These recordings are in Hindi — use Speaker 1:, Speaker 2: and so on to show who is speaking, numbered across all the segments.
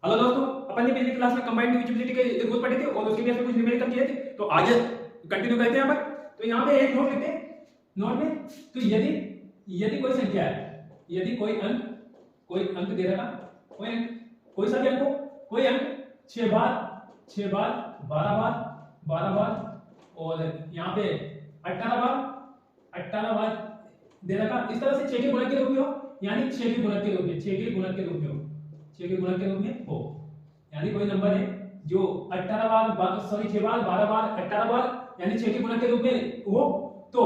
Speaker 1: हेलो दोस्तों, अपन ने पिछली क्लास में कंबाइंड डिविजिबिलिटी के रूल पढ़े थे और उसके बेस पे कुछ न्यूमेरिकल किए थे। तो आगे कंटिन्यू करते हैं यहाँ पर। तो यहाँ पे एक नोट लिखते हैं। नोट में तो यदि यदि कोई संख्या है, यदि कोई अंक दे रहा, कोई अंक, कोई सा भी अंक हो, कोई अंक 6 बार 12 बार 12 बार और यहाँ पे 18 बार दे रखा, इस तरह से 6 के गुणक के रूप में हो, यानी 6 के गुणक के रूप में, 6 के गुणक के रूप में हो, 6 के गुणक के रूप में हो, यानी कोई नंबर है जो 18 बार 6 बार 12 बार 18 बार यानी 6 के गुणक के रूप में हो, तो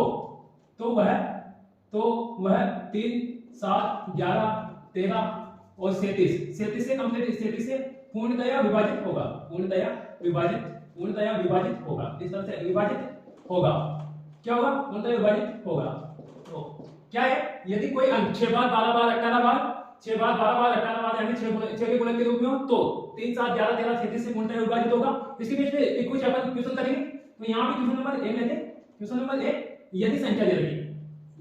Speaker 1: वह 3 7 11 13 और 37 से कंप्लीट, 37 से पूर्णतया विभाजित होगा, पूर्णतया विभाजित होगा, इस तरह से विभाजित होगा। क्या होगा? पूर्णतया विभाजित होगा। तो क्या है? यदि कोई अंक 6 बार 12 बार 18 बार 6 बार 12 बार 18 बार यानी 6 के गुणक के रूप में हो, तो 3 7 11 13 37 से पूर्णतः विभाजित होगा। इसके बीच में एक कुछ अपन क्वेश्चन करेंगे। तो यहां पे क्वेश्चन नंबर 1 लेते हैं। क्वेश्चन नंबर 1, यदि संख्या दे रखी,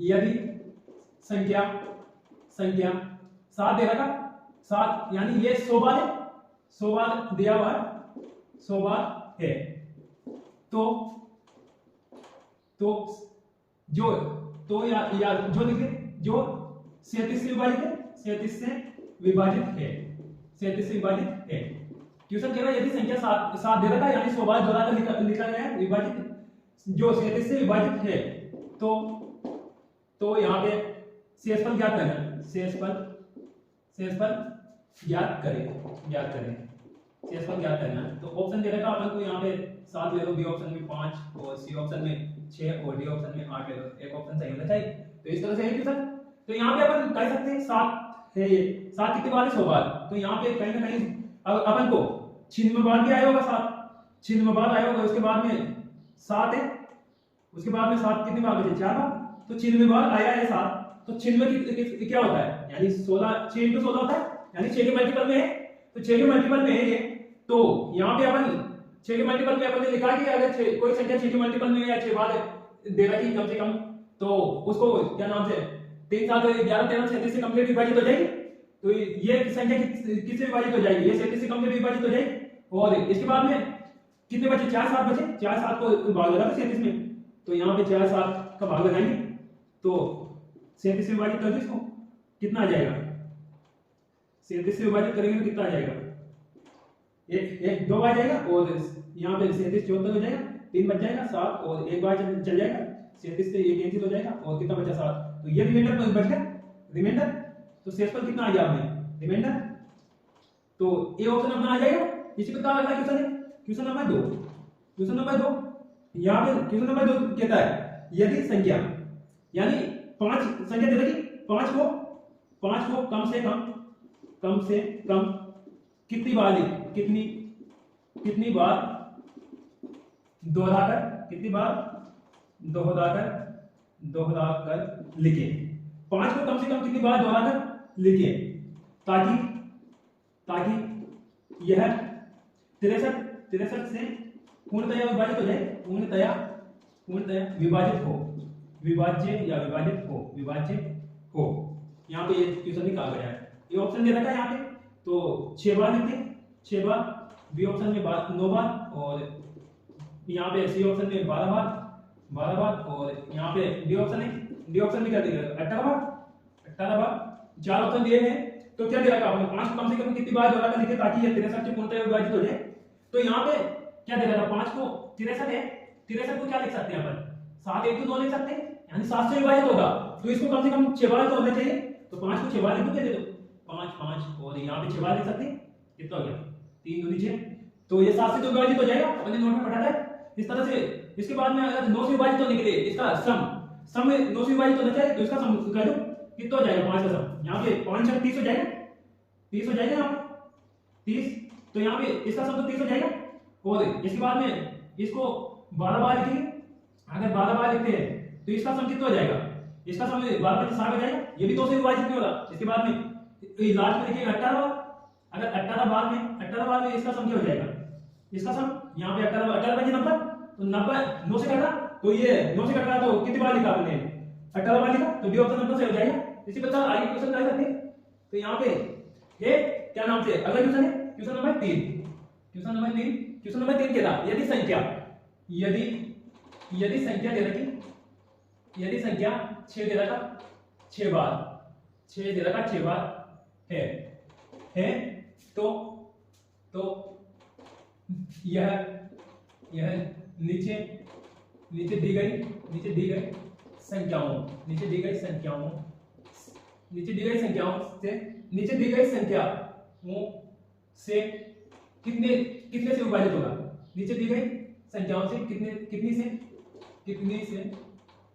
Speaker 1: यदि संख्या 7 दे रखा, 7 यानी ये 100 बार है, 100 बार दिया हुआ है, 100 बार है। या जो लिखे, जो 37 से विभाजित है, 37 से विभाजित है, 37 से विभाजित है। क्वेश्चन कह रहा है यदि संख्या 7 दे रखा है, यानी 100 बार दोहराकर लिखा गया है, विभाजित, जो 37 से विभाजित है, तो यहाँ पे शेषफल ज्ञात करना, शेषफल ज्ञात करें, शेषफल ज्ञात करना। तो ऑप्शन दे रखा अपन को, यहाँ पे 7 ले लो, बी ऑप्शन में 5 और सी ऑप्शन में 6 और डी ऑप्शन में 8 ले लो, एक ऑप्शन सही होना चाहिए। तो इस तरह से है क्वेश्चन। तो यहाँ पे अपन कह सकते हैं 7 है, ये 7 कितनी बार है? 100 बार। तो यहाँ पे कहीं ना कहीं अपन को 96 बार भी आया होगा, 7 96 बार आया होगा। उसके बाद में 7 है, उसके बाद में 7 कितनी बार बचे? 4 बार। तो 96 बार आया है 7। तो 96 क्या होता है? यानी 16, 6 into 16 होता है, यानी 6 के मल्टीपल में है। तो 6 के मल्टीपल में है ये। तो यहाँ पे अपन 6 के मल्टीपल में अपन ने लिखा कि अगर कोई संख्या 6 के मल्टीपल में या 6 बार दे रखी कम से कम, तो उसको क्या नाम से 3 7 11 13 37 से कंप्लीट विभाजित हो जाएगी। तो ये संख्या किससे विभाजित हो जाएगी? ये 37 से कंप्लीट विभाजित हो जाएगी। और इसके बाद में कितने बचे? 4 7 बचे। 4 7 को भाग लगा 37 में, तो यहाँ पे 4 7 का भाग लगाएंगे, तो 37 से विभाजित कर दो, इसको कितना आ जाएगा? 37 से विभाजित करेंगे तो कितना आ जाएगा? एक 2 आ जाएगा, और यहाँ पे 37 74 हो जाएगा, 3 बच जाएगा, 7 और एक बार चल जाएगा, 37 से ये कैंसिल हो जाएगा, और कितना बचा? 7। तो ये रिमाइंडर बच गया, रिमाइंडर। तो शेषफल कितना आ गया आपने? रिमाइंडर। तो ए ऑप्शन अपना आ जाएगा। इसी प्रकार अगला क्वेश्चन है, क्वेश्चन नंबर 2। क्वेश्चन नंबर 2, यहाँ पे क्वेश्चन नंबर 2 कहता है यदि संख्या, यानी 5 संख्या दे रखी, 5 को कम से कम कितनी बार दोहराकर लिखे। 5 को कम से कम कितनी बार दोहराकर लिखे, ताकि यह 63 से पूर्णतया विभाजित हो जाए, पूर्णतया विभाजित हो। यहाँ पे ये क्वेश्चन भी कहा गया है। ये ऑप्शन दे रखा है यहाँ पे, तो 6 बार लिखते हैं, 6 बार, बी ऑप्शन में 9 बार, और यहाँ पे सी ऑप्शन में 12 बार, और यहाँ पे डी ऑप्शन है, डी ऑप्शन में क्या देगा? 18 बार। 4 ऑप्शन दिए हैं। तो क्या दे रखा आपने? 5 को कम से कम कितनी बार दोहराकर लिखे ताकि ये 63 से पूर्णतः विभाजित हो जाए। तो यहाँ पे क्या दे रखा? 5 को 63 है, 63 को क्या लिख सकते हैं अपन? 7 1 2 लिख सकते हैं, यानी 7 से विभाजित होगा। तो इसको कम से कम 6 बार तो होना चाहिए। तो 5 को 6 बार लिख दो, दे दो 5 5, और यहाँ पे 6 बार लिख सकते हैं, कितना हो गया? 3 दूनी 6। तो ये 7 से तो विभाजित हो जाएगा, अपने नोट में पढ़ा था इस तरह से। इसके बाद में अगर 9 से विभाजित होने के लिए इसका सम में 9 से विभाजित होना चाहिए, तो इसका सम कर दो, कितना हो जाएगा? 5 का सम। यहाँ पे 5 6 30 हो जाएगा, 30 हो जाएगा यहाँ पे 30। तो यहाँ पे इसका सम तो 30 हो जाएगा। और इसके बाद में इसको 12 बार लिखेंगे। अगर 12 बार लिखते हैं तो इसका सम कितना हो जाएगा? इसका सम 12 में 60 हो जाएगा, ये भी 2 से विभाजित नहीं होगा। इसके बाद में लास्ट में लिखेंगे 18 बार। अगर 18 बार में इसका सम क्या हो जाएगा? इसका सम यहाँ पे 18 बचे 90, तो 90 9 से कटा, तो ये 9 से कट रहा, तो कितनी बार लिखा आपने? 18 बार लिखा, तो डी ऑप्शन नंबर से हो जाएगा। इसी प्रकार आगे क्वेश्चन कर सकते हैं। तो यहाँ पे ये क्या नाम से अगला क्वेश्चन है, question number 3, question number 3, question number 3 क्या था, यदि संख्या यदि संख्या दे रखी, यदि संख्या 6 दे रखा 6 बार, 6 दे रखा 6 बार है तो यह नीचे दी गई संख्याओं से कितने से विभाजित होगा, नीचे दी गई संख्याओं से कितनी से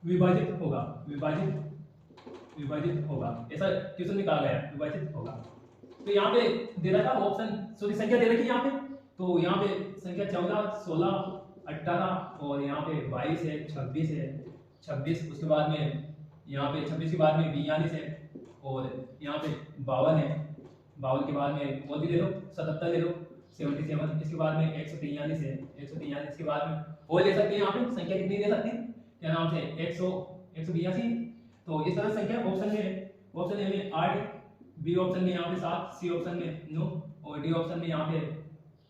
Speaker 1: विभाजित होगा, ऐसा क्वेश्चन निकाला गया, विभाजित होगा। तो यहाँ पे दे रखा ऑप्शन, सॉरी संख्या दे रखी यहाँ पे, तो यहाँ पे संख्या 14, 16, 18 और यहाँ पे 22 है, 26, उसके बाद में यहाँ पे 26 के बाद में 42 है और यहाँ पे 52 है, 52 के बाद में और भी ले लो 77 ले लो 77, इसके बाद में 143 है, 143 के बाद में और ले सकते हैं, यहाँ पे संख्या कितनी दे सकते हैं, क्या नाम से 182। तो इस तरह संख्या ऑप्शन ए में 8, बी ऑप्शन में यहाँ पे 7, सी ऑप्शन में 9 और डी ऑप्शन में यहाँ पे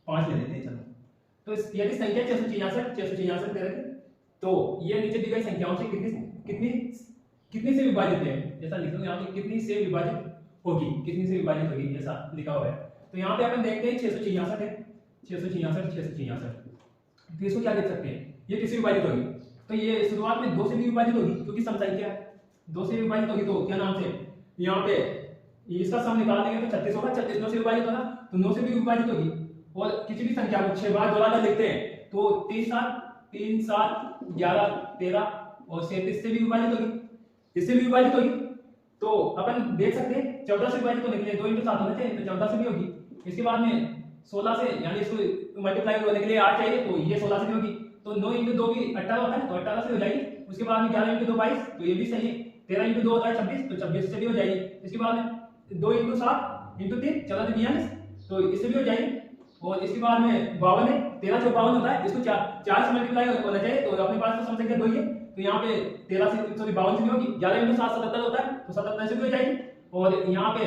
Speaker 1: 5 ले लेते हैं। चलो तो यदि संख्या 666 दे रखे तो ये नीचे दी गई संख्याओं से कितनी से विभाजित है, जैसा लिख दो यहाँ पे कितनी से विभाजित होगी ऐसा लिखा हुआ है। तो यहाँ पे अपन देखते हैं 666 है, 666 तो इसको क्या लिख सकते हैं, ये किससे विभाजित होगी, तो ये शुरुआत में 2 से भी विभाजित होगी क्योंकि सम संख्या 2 से विभाजित होगी, तो क्या नाम से यहाँ पे इसका सम निकाल देंगे तो 36 होगा, 36 9 से विभाजित होगा तो 9 से भी विभाजित होगी। और किसी भी संख्या को 6 बार दोहराकर लिखते हैं तो 3 7 11 13 और 37 से भी विभाजित होगी, इससे भी विभाजित होगी। तो अपन देख सकते हैं 14 से विभाजित होने के लिए 2 × 7 होना चाहिए, तो 14 से भी होगी। इसके बाद में 16 से यानी इसको मल्टीप्लाई होने के लिए 8 चाहिए, तो ये 16 से भी होगी। तो 9 × 2 भी 18 होता है, तो 18 से हो जाएगी। उसके बाद में 11 × 2 22, तो ये भी सही है। 13 × 2 होता है 26, तो 26 से भी हो जाएगी। इसके बाद में 2 × 7 × 3 14 से 42, तो इससे भी हो जाएगी। और इसके बाद में 52 है, 13 से 52 होता है, इसको 4 से मल्टीप्लाई होना चाहिए, तो अपने पास तो सम संख्या 2 ही है, तो यहाँ पे 13 से 52 से भी होगी। 11 × 7 77 होता है, तो 77 से भी हो जाएगी। और यहाँ पे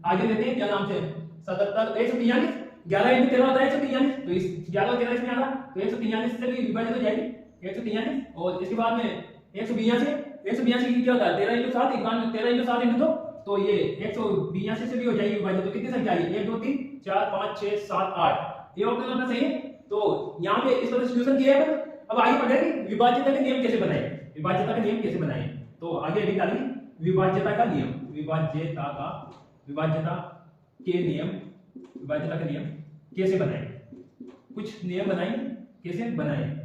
Speaker 1: आगे लेते हैं, क्या नाम से 77 143, 11 × 13 होता है 143, तो इस 11 और 13 इसमें आ रहा, तो 143 से भी विभाजित हो जाएगी 143। और इसके बाद में 182 क्या होता है 13 × 7 13 × 7 × 2, तो ये 182 से भी हो जाएगी विभाजित। तो कितनी संख्या आई 1 2 3 4 5 6 7 8, ये ऑप्शन अपना सही है। तो यहाँ पे इस तरह सॉल्यूशन किया है। अब आगे बढ़ेंगे विभाज्यता के नियम कैसे बनाएं, विभाज्यता का नियम कैसे बनाएं। तो आगे निकालेंगे विभाज्यता का नियम, विभाज्यता का नियम कैसे बनाएं, कुछ नियम बनाएं, कैसे बनाएं।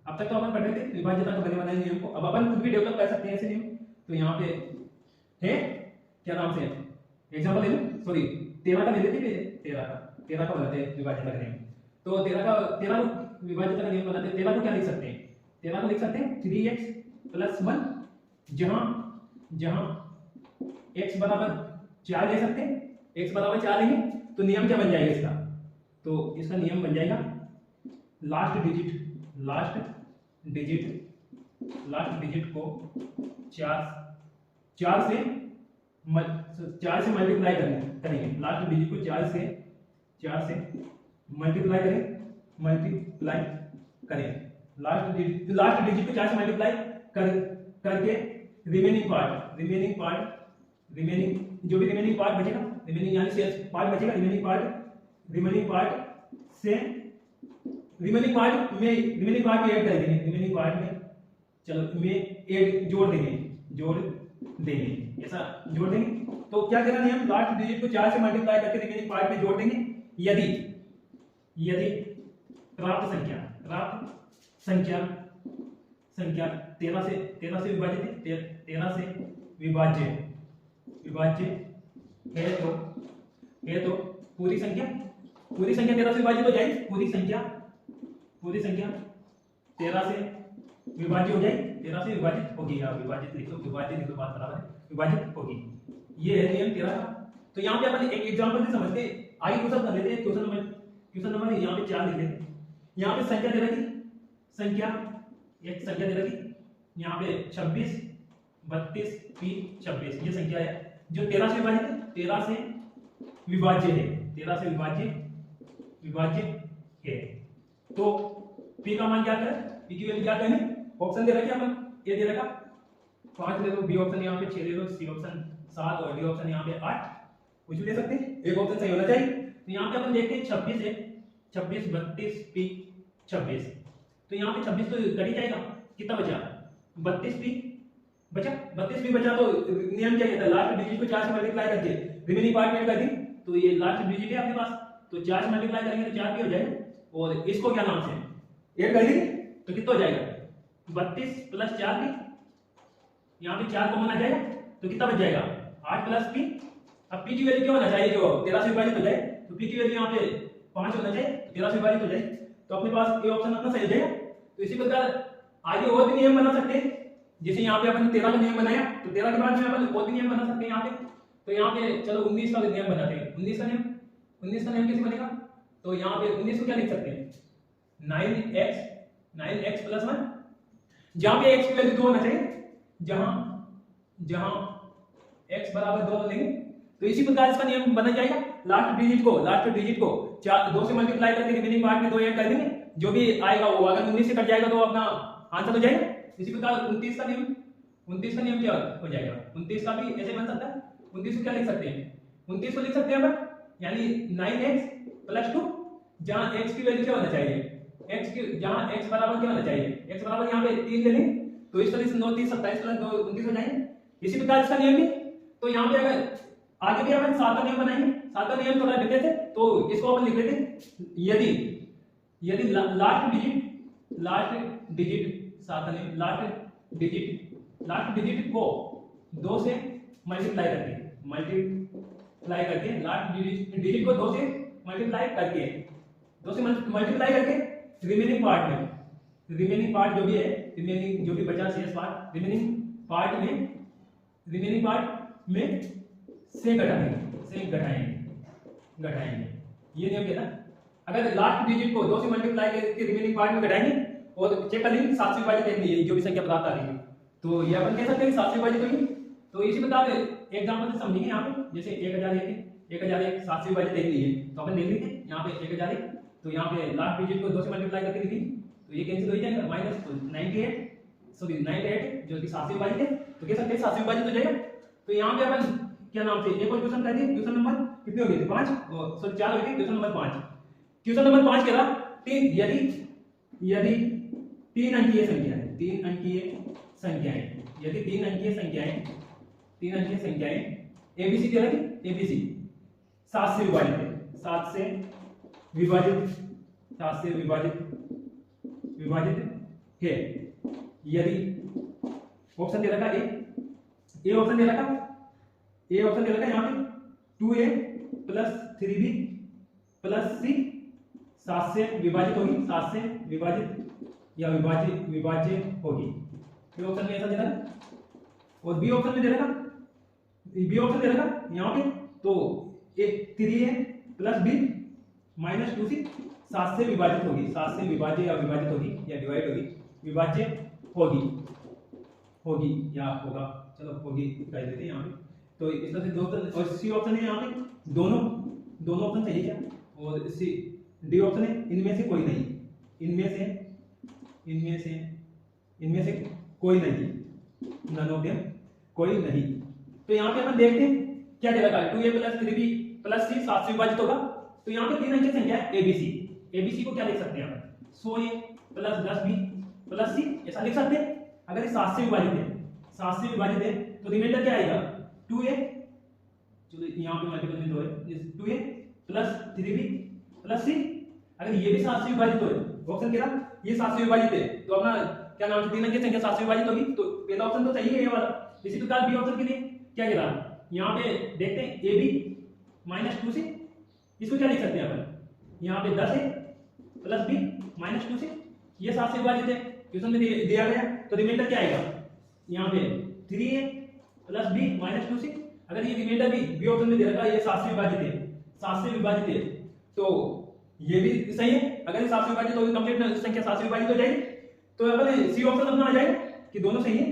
Speaker 1: अब तक तो अपन पढ़ रहे थे विभाज्यता का बनाए नियम को, अब अपन खुद भी डेवलप कर सकते हैं ऐसे नियम। तो यहाँ पे है क्या नाम से एग्जांपल ले लो, सॉरी 13 का ले लेते हैं, 13 का बनाते हैं विभाज्यता का नियम। तो 13 विभाज्यता का नियम बनाते हैं। 13 को क्या लिख सकते हैं, 13 को लिख सकते हैं 3x + 1, जहां x बराबर 4 ले सकते हैं, x बराबर 4 लेंगे तो नियम क्या बन जाएगा इसका, तो इसका नियम बन जाएगा लास्ट डिजिट को 4 से मल्टीप्लाई करेंगे, लास्ट डिजिट को 4 से मल्टीप्लाई करें, लास्ट डिजिट को 4 से मल्टीप्लाई करके रिमेनिंग जो भी रिमेनिंग पार्ट बचेगा, रिमेनिंग यानी शेष पार्ट बचेगा, रिमेनिंग पार्ट में ऐड कर देंगे, रिमेनिंग पार्ट में चलो में ऐड जोड़ देंगे, ऐसा जोड़ देंगे। तो क्या करना है, हम लास्ट डिजिट को 4 से मल्टीप्लाई करके रिमेनिंग पार्ट में जोड़ देंगे। यदि प्राप्त संख्या 13 से विभाजित है, 13 से विभाज्य है तो पूरी संख्या 13 से विभाजित हो जाएगी, पूरी संख्या 13 से विभाज्य हो जाएगी, 13 से विभाजित होगी, या विभाजित लिख दो, बात बराबर है, विभाजित होगी। ये है नियम 13 का। तो यहाँ पे अपन एक एग्जांपल से समझते हैं, आगे क्वेश्चन कर लेते हैं। क्वेश्चन नंबर यहाँ पे 4 लिख लेते हैं। यहाँ पे संख्या दे रखी, एक संख्या दे रखी, यहाँ पे 26 32 3 26, ये संख्या है जो 13 से विभाजित है, 13 से विभाज्य है, 13 से विभाज्य विभाज्य है। तो p का मान क्या है, p की वैल्यू क्या है, ऑप्शन दे रखा है अपन, ये दे रखा 5 ले लो, बी ऑप्शन यहाँ पे 6 ले लो, सी ऑप्शन 7 और डी ऑप्शन यहाँ पे 8, कुछ भी ले सकते हैं, एक ऑप्शन सही होना चाहिए। तो यहाँ पे अपन देखते हैं 26 है, 26 32 p 26, तो यहाँ पे 26 तो कट ही जाएगा, कितना बचा 32 p बचा, 32 p बचा। तो नियम क्या कहता है, लास्ट डिजिट को 4 से मल्टीप्लाई करके रिमेनिंग पार्ट में कर दी, तो ये लास्ट डिजिट है आपके पास, तो 4 से मल्टीप्लाई करेंगे तो 4 p हो जाएगा, और इसको क्या नाम से ऐड कर देंगे तो कितना हो जाएगा 32 प्लस 4p, यहाँ पे 4 कॉमन आ जाएगा तो कितना बच जाएगा 8 प्लस p। अब p की वैल्यू क्या होना चाहिए, जो 13 से विभाजित हो जाए, तो p की वैल्यू यहाँ पे 5 होना चाहिए, 13 से विभाजित हो जाए, तो अपने पास ये ऑप्शन अपना सही हो जाएगा। तो इसी प्रकार आगे और भी नियम बना सकते हैं, जैसे यहाँ पे अपन 13 का नियम बनाया, तो 13 के बाद में अपन और भी नियम बना सकते हैं यहाँ पे। तो यहाँ पे चलो 19 का नियम बनाते हैं, 19 का नियम कैसे बनेगा, तो यहाँ पे 19 को क्या लिख सकते हैं 9x प्लस 1, जहाँ पे x की वैल्यू 2 होना चाहिए, जहां x बराबर 2 लेंगे, तो इसी प्रकार इसका नियम बना जाएगा, लास्ट डिजिट को 2 से मल्टीप्लाई करके रिमेनिंग पार्ट में 2 ऐड कर देंगे, जो भी आएगा वो अगर 19 से कट जाएगा तो अपना आंसर हो जाएगा। इसी प्रकार 29 का नियम क्या हो जाएगा, 29 का भी ऐसे बन सकता है, 29 को क्या लिख सकते हैं, 29 को लिख सकते हैं अपन, यानी 9x प्लस 2, जहां x की वैल्यू क्या होना चाहिए, जहां x बराबर क्या होना चाहिए, x बराबर यहाँ पे 3 ले लेंगे, तो इस तरह से 9 3 27 प्लस 2 29 हो जाएंगे। इसी प्रकार इसका नियम भी, तो यहाँ पे अगर आगे भी अपन 7 का नियम बनाएंगे, 7 का नियम थोड़ा डिफरेंट है, तो इसको अपन लिख लेते हैं, यदि लास्ट डिजिट को 2 से मल्टीप्लाई करके लास्ट डिजिट को 2 से मल्टीप्लाई करके रिमेनिंग पार्ट जो भी है, जो भी बचा शेष पार्ट, रिमेनिंग पार्ट में से घटाएंगे, ये नियम कहता है। अगर लास्ट डिजिट को 2 से मल्टीप्लाई करके रिमेनिंग पार्ट में घटाएंगे और चेक कर लेंगे 7 से विभाजित है, जो भी संख्या प्राप्त आ रही है, तो ये अपन कह सकते हैं 7 से विभाजित होगी। तो इसी प्रकार एग्जांपल से समझेंगे यहाँ पे, जैसे 1001 7 से विभाजित देख लीजिए, तो अपन देख लीजिए यहाँ पे 1001, तो यहाँ पे लास्ट डिजिट को 2 से मल्टीप्लाई करके लिखी, तो ये कैंसिल हो जाएगा, माइनस 98 जो कि 7 से विभाजित है, तो कह सकते हैं 7 से विभाजित हो जाएगा। तो यहाँ पे अपन क्या नाम से एक और क्वेश्चन कर दिए, क्वेश्चन नंबर कितने हो गए थे 5, सॉरी 4 हो गए, क्वेश्चन नंबर 5 कह रहा यदि 3 अंकीय संख्याएं एबीसी दे रखी, एबीसी 7 से विभाजित है, 7 से विभाजित है, यदि ऑप्शन दे रखा ए ऑप्शन दे रखा यहाँ पे 2a plus 3b plus c 7 से विभाजित होगी, 7 से विभाजित या विभाज्य होगी, ये ऑप्शन में ऐसा दे रहा है। और बी ऑप्शन में दे रखा यहाँ पे, तो 3a plus b minus 2c 7 से विभाजित होगी, 7 से विभाज्य या विभाजित होगी या डिवाइड होगी, विभाज्य होगी या होगा, चलो होगी कह देते हैं यहाँ पे। तो इस तरह से दो ऑप्शन, और सी ऑप्शन है यहाँ पे दोनों ऑप्शन सही है, और सी डी ऑप्शन है इनमें से कोई नहीं, इनमें से कोई नहीं, नन ऑफ देम, कोई नहीं। तो यहाँ पे अपन देखते हैं क्या दे रखा है, 2a plus 3b plus c 7 से विभाजित होगा, तो यहाँ पे 3 अंकीय संख्या है एबीसी को क्या लिख सकते हैं अपन 100a plus 10b plus c, ऐसा लिख सकते हैं। अगर ये 7 से विभाजित है तो रिमाइंडर क्या आएगा 2a, चलो यहाँ पे मल्टीपल में 2 है, 2a plus 3b plus c। अगर ये भी 7 से विभाजित हो, ऑप्शन कह रहा ये 7 से विभाजित है, तो अपना क्या नाम से 3 अंकीय संख्या 7 से विभाजित होगी, तो पहला ऑप्शन तो सही है ये वाला। इसी प्रकार बी ऑप्शन के लिए क्या कह रहा, यहाँ पे देखते हैं ab माइनस 2c, इसको क्या लिख सकते हैं अपन, यहाँ पे 10a plus b minus 2c, ये 7 से विभाजित है, क्वेश्चन में दिया गया, तो रिमाइंडर क्या आएगा यहाँ पे 3a plus b minus 2c। अगर ये रिमाइंडर भी बी ऑप्शन में दे रखा है, ये 7 से विभाजित है, तो ये भी सही है। अगर ये 7 से विभाजित होगी, कंप्लीट संख्या 7 से विभाजित हो जाएगी, तो अपन सी ऑप्शन अपना आ जाएगा कि दोनों सही है।